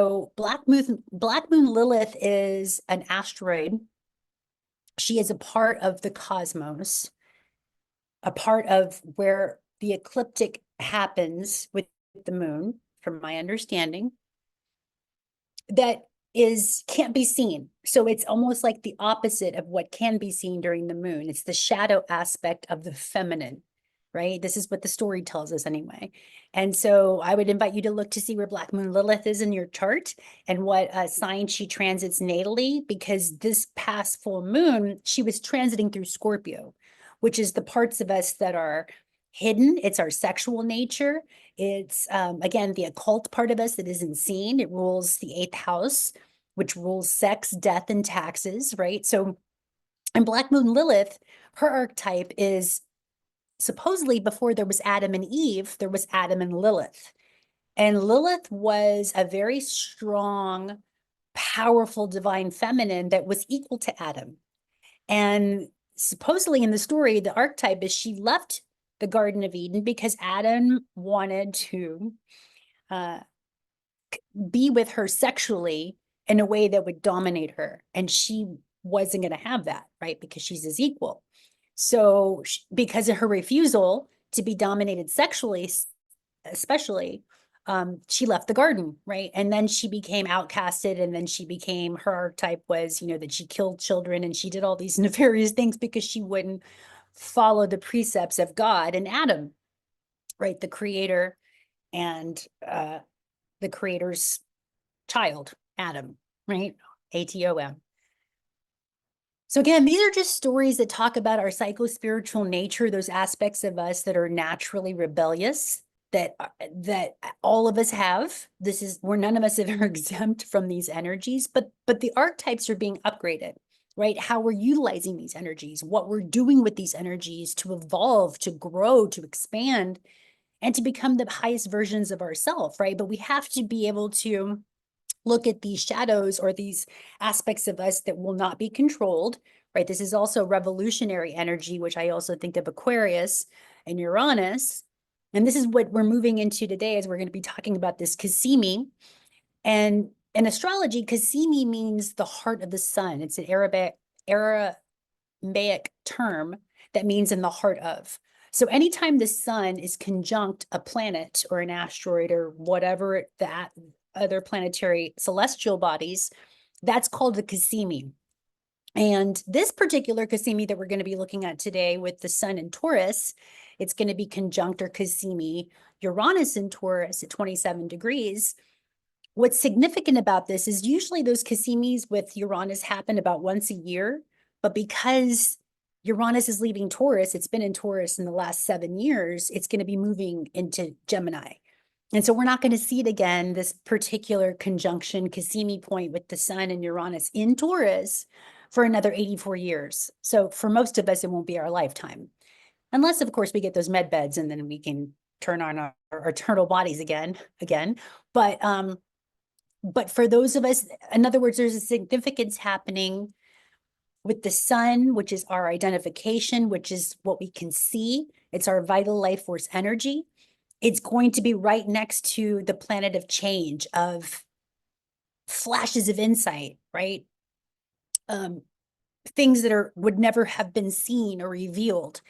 So Black Moon Lilith is an asteroid. She is a part of the cosmos, a part of where the ecliptic happens with the moon, from my understanding, that can't be seen. So it's almost like the opposite of what can be seen during the moon. It's the shadow aspect of the feminine, right? This is what the story tells us anyway. And so I would invite you to look to see where Black Moon Lilith is in your chart and what sign she transits natally, because this past full moon, she was transiting through Scorpio, which is the parts of us that are hidden. It's our sexual nature. It's, again, the occult part of us that isn't seen. It rules the 8th house, which rules sex, death, and taxes, right? So in Black Moon Lilith, her archetype is supposedly before there was Adam and Eve, there was Adam and Lilith. And Lilith was a very strong, powerful divine feminine that was equal to Adam. And supposedly in the story, the archetype is she left the Garden of Eden because Adam wanted to be with her sexually in a way that would dominate her. And she wasn't going to have that, right? Because she's his equal. So because of her refusal to be dominated sexually, especially, she left the garden, right? And then she became outcasted, and then her archetype was, that she killed children and she did all these nefarious things because she wouldn't follow the precepts of God and Adam, right? The creator and the creator's child, Adam, right? Atom. So again, these are just stories that talk about our psycho-spiritual nature, those aspects of us that are naturally rebellious, that all of us have. Where none of us are exempt from these energies, but the archetypes are being upgraded, right? How we're utilizing these energies, what we're doing with these energies to evolve, to grow, to expand, and to become the highest versions of ourselves, right? But we have to be able to look at these shadows or these aspects of us that will not be controlled, right? This is also revolutionary energy, which I also think of Aquarius and Uranus. And this is what we're moving into today, as we're going to be talking about this Cazimi. And in astrology, Cazimi means the heart of the sun. It's an Aramaic term that means in the heart of. So anytime the sun is conjunct a planet or an asteroid or whatever that other planetary celestial bodies, that's called the Cazimi. And this particular Cazimi that we're going to be looking at today with the sun in Taurus, it's going to be conjunct or Cazimi Uranus in Taurus at 27 degrees. What's significant about this is usually those Cazimis with Uranus happen about once a year, but because Uranus is leaving Taurus, it's been in Taurus in the last 7 years, it's going to be moving into Gemini. And so we're not going to see it again, this particular conjunction Cazimi point with the sun and Uranus in Taurus for another 84 years. So for most of us, it won't be our lifetime. Unless, of course, we get those med beds and then we can turn on our eternal bodies again. But for those of us, in other words, there's a significance happening with the sun, which is our identification, which is what we can see. It's our vital life force energy. It's going to be right next to the planet of change, of flashes of insight, right? Things that would never have been seen or revealed.